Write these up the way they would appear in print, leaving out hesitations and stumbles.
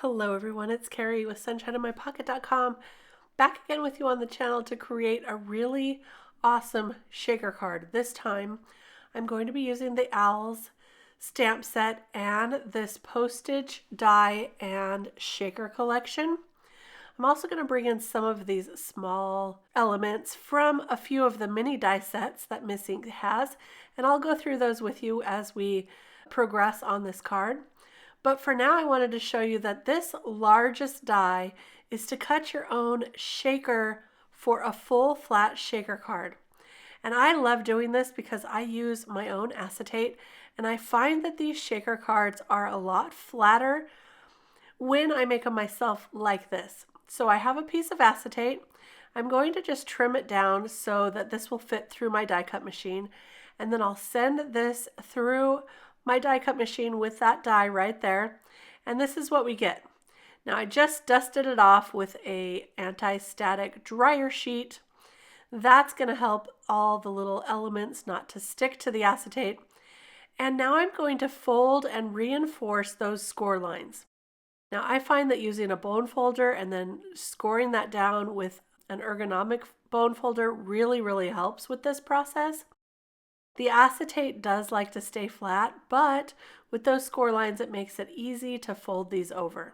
Hello everyone, it's Kari with sunshineinmypocket.com, back again with you on the channel to create a really awesome shaker card. This time I'm going to be using the Owls stamp set and this Postage die and shaker collection. I'm also going to bring in some of these small elements from a few of the mini die sets that MISTI has, and I'll go through those with you as we progress on this card. But for now, I wanted to show you that this largest die is to cut your own shaker for a full flat shaker card. And I love doing this because I use my own acetate, and I find that these shaker cards are a lot flatter when I make them myself like this. So I have a piece of acetate. I'm going to just trim it down so that this will fit through my die cut machine, and then I'll send this through my die cut machine with that die right there, and this is what we get. Now I just dusted it off with a anti-static dryer sheet. That's going to help all the little elements not to stick to the acetate. And now I'm going to fold and reinforce those score lines. Now I find that using a bone folder and then scoring that down with an ergonomic bone folder really helps with this process. The acetate does like to stay flat, but with those score lines, it makes it easy to fold these over.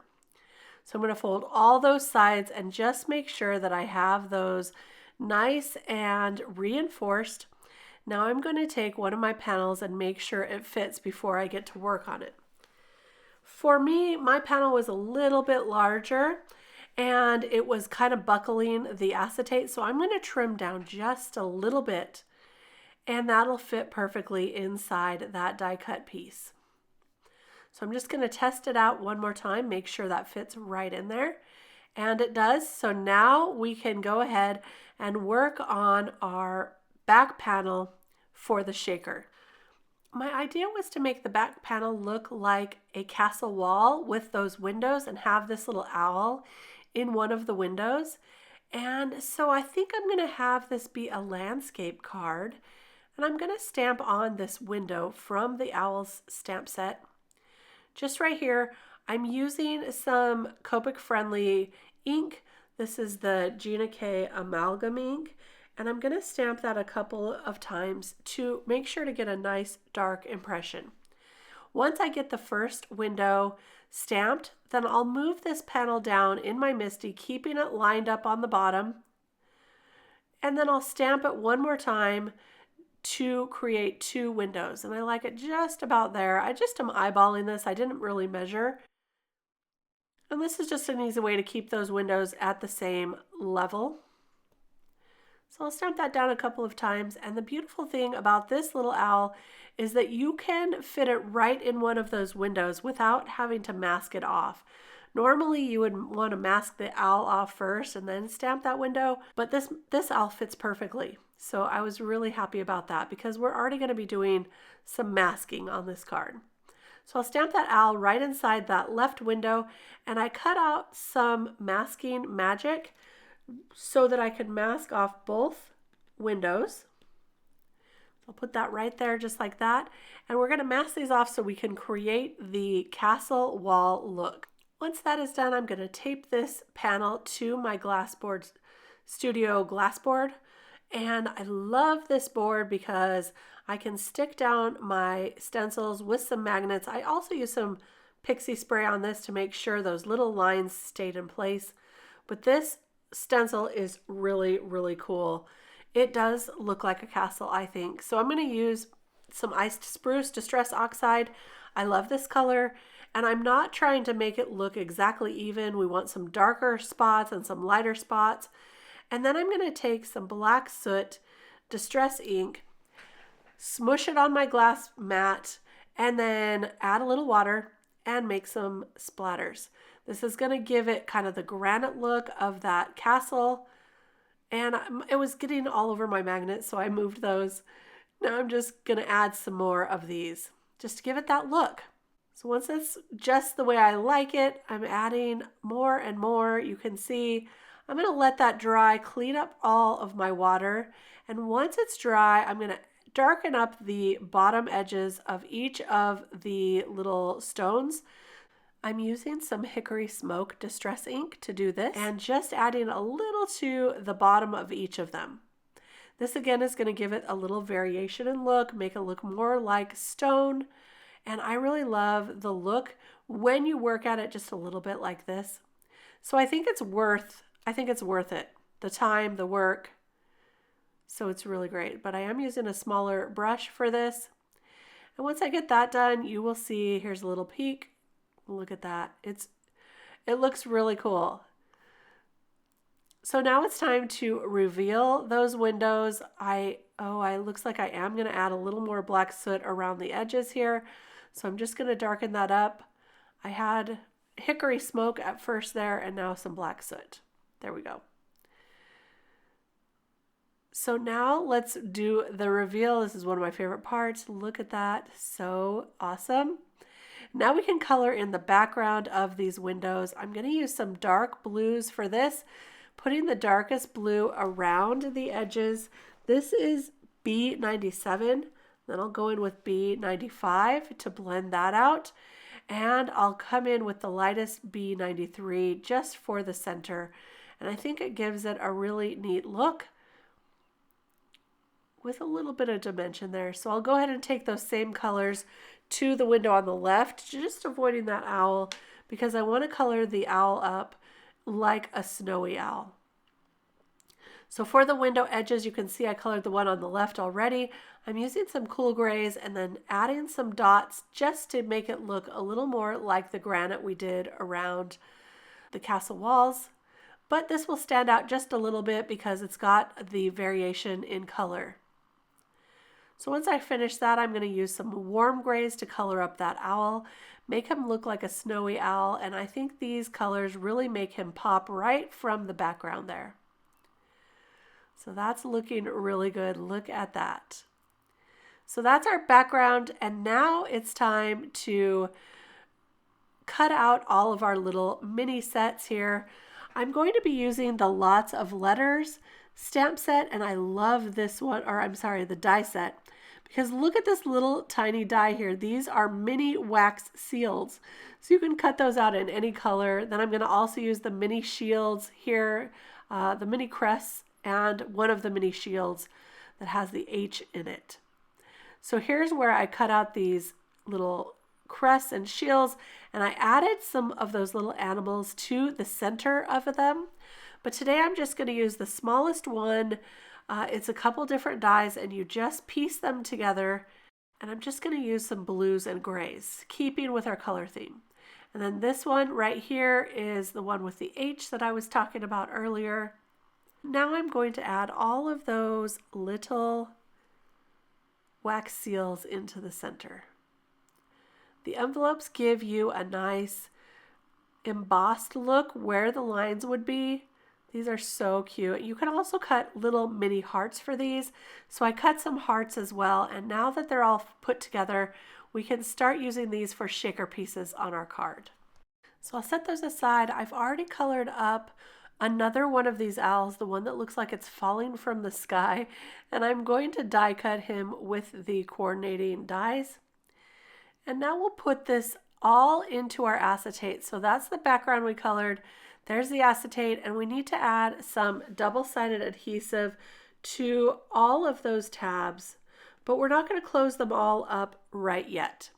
So I'm going to fold all those sides and just make sure that I have those nice and reinforced. Now I'm going to take one of my panels and make sure it fits before I get to work on it. For me, my panel was a little bit larger and it was kind of buckling the acetate, so I'm going to trim down just a little bit, and that'll fit perfectly inside that die cut piece. So I'm just going to test it out one more time, make sure that fits right in there. And it does. So now we can go ahead and work on our back panel for the shaker. My idea was to make the back panel look like a castle wall with those windows and have this little owl in one of the windows. And so I think I'm going to have this be a landscape card. And I'm going to stamp on this window from the Owls stamp set. Just right here, I'm using some Copic friendly ink. This is the Gina K Amalgam ink. And I'm going to stamp that a couple of times to make sure to get a nice dark impression. Once I get the first window stamped, then I'll move this panel down in my MISTI, keeping it lined up on the bottom. And then I'll stamp it one more time to create two windows, and I like it just about there. I just am eyeballing this. I didn't really measure. And this is just an easy way to keep those windows at the same level. So I'll stamp that down a couple of times, and the beautiful thing about this little owl is that you can fit it right in one of those windows without having to mask it off. Normally you would want to mask the owl off first and then stamp that window, but this owl fits perfectly. So I was really happy about that because we're already going to be doing some masking on this card. So I'll stamp that owl right inside that left window, and I cut out some masking magic so that I could mask off both windows. I'll put that right there just like that, and we're going to mask these off so we can create the castle wall look. Once that is done, I'm going to tape this panel to my glassboard, studio glassboard. And I love this board because I can stick down my stencils with some magnets. I also use some pixie spray on this to make sure those little lines stayed in place. But this stencil is really cool. It does look like a castle, I think. So I'm going to use some iced spruce distress oxide. I love this color, and I'm not trying to make it look exactly even. We want some darker spots and some lighter spots. And then I'm going to take some black soot distress ink, smush it on my glass mat, and then add a little water and make some splatters. This is going to give it kind of the granite look of that castle. And it was getting all over my magnets, so I moved those. Now I'm just going to add some more of these just to give it that look. So once it's just the way I like it, I'm adding more and more. You can see I'm going to let that dry, clean up all of my water. And once it's dry, I'm going to darken up the bottom edges of each of the little stones I'm using some Hickory Smoke Distress ink to do this and just adding a little to the bottom of each of them. This again is going to give it a little variation in look, make it look more like stone. And I really love the look when you work at it just a little bit like this. So I think it's worth it. The time, the work. So it's really great. But I am using a smaller brush for this. And once I get that done, you will see, here's a little peek. Look at that. It looks really cool. So now it's time to reveal those windows. It looks like I am going to add a little more black soot around the edges here. So I'm just going to darken that up. I had hickory smoke at first there and now some black soot. There we go. So now let's do the reveal. This is one of my favorite parts. Look at that. So awesome. Now we can color in the background of these windows. I'm going to use some dark blues for this, putting the darkest blue around the edges. This is B97. Then I'll go in with B95 to blend that out. And I'll come in with the lightest B93 just for the center. And I think it gives it a really neat look with a little bit of dimension there. So I'll go ahead and take those same colors to the window on the left, just avoiding that owl because I want to color the owl up like a snowy owl. So for the window edges, you can see I colored the one on the left already. I'm using some cool grays and then adding some dots just to make it look a little more like the granite we did around the castle walls. But this will stand out just a little bit because it's got the variation in color. So once I finish that, I'm going to use some warm grays to color up that owl, make him look like a snowy owl, and I think these colors really make him pop right from the background there. So that's looking really good. Look at that. So that's our background, and now it's time to cut out all of our little mini sets here. I'm going to be using the Lots of Letters stamp set, and I love this one, the die set, because look at this little tiny die here. These are mini wax seals, so you can cut those out in any color. Then I'm going to also use the mini shields here, the mini crests, and one of the mini shields that has the H in it. So here's where I cut out these little crests and shields, and I added some of those little animals to the center of them. But today I'm just going to use the smallest one. It's a couple different dies, and you just piece them together. And I'm just going to use some blues and grays, keeping with our color theme. And then this one right here is the one with the H that I was talking about earlier. Now I'm going to add all of those little wax seals into the center. The envelopes give you a nice embossed look where the lines would be. These are so cute. You can also cut little mini hearts for these. So I cut some hearts as well. And now that they're all put together, we can start using these for shaker pieces on our card. So I'll set those aside. I've already colored up another one of these owls, the one that looks like it's falling from the sky. And I'm going to die cut him with the coordinating dies. And now we'll put this all into our acetate. So that's the background we colored. There's the acetate, and we need to add some double-sided adhesive to all of those tabs, but we're not going to close them all up right yet.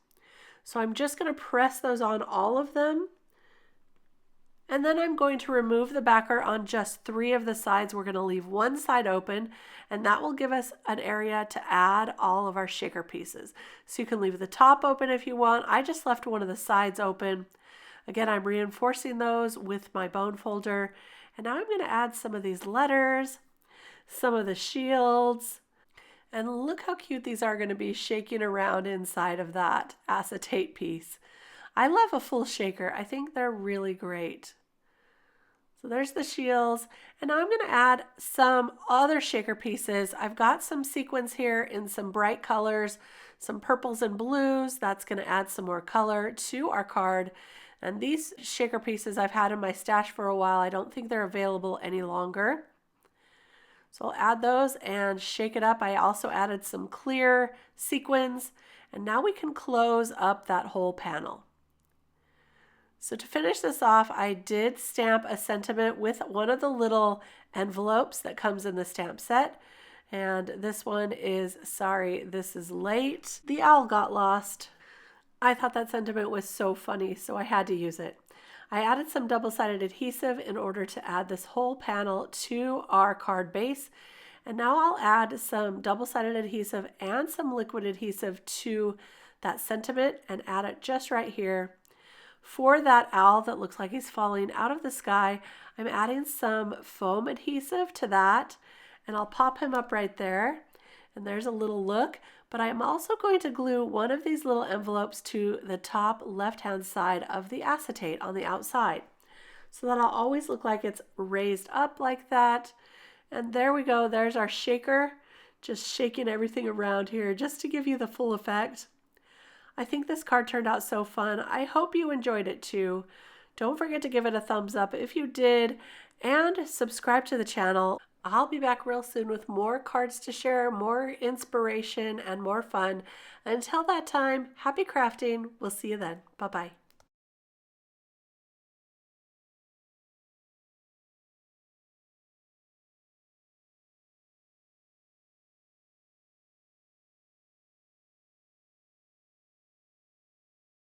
So I'm just going to press those on all of them, and then I'm going to remove the backer on just 3 of the sides. We're going to leave one side open, and that will give us an area to add all of our shaker pieces. So you can leave the top open if you want. I just left one of the sides open. Again, I'm reinforcing those with my bone folder. And now I'm going to add some of these letters, some of the shields. And look how cute these are going to be shaking around inside of that acetate piece. I love a full shaker. I think they're really great. So there's the shields. And now I'm going to add some other shaker pieces. I've got some sequins here in some bright colors, some purples and blues. That's going to add some more color to our card. And these shaker pieces I've had in my stash for a while. I don't think they're available any longer. So I'll add those and shake it up. I also added some clear sequins. And now we can close up that whole panel. So to finish this off, I did stamp a sentiment with one of the little envelopes that comes in the stamp set. And this one is, sorry, this is late. The owl got lost. I thought that sentiment was so funny, so I had to use it. I added some double-sided adhesive in order to add this whole panel to our card base. And now I'll add some double-sided adhesive and some liquid adhesive to that sentiment and add it just right here. For that owl that looks like he's falling out of the sky, I'm adding some foam adhesive to that, and I'll pop him up right there. And there's a little look, but I'm also going to glue one of these little envelopes to the top left-hand side of the acetate on the outside, so that I'll always look like it's raised up like that. And there we go, there's our shaker, just shaking everything around here just to give you the full effect. I think this card turned out so fun. I hope you enjoyed it too. Don't forget to give it a thumbs up if you did, and subscribe to the channel. I'll be back real soon with more cards to share, more inspiration, and more fun. Until that time, happy crafting. We'll see you then. Bye-bye.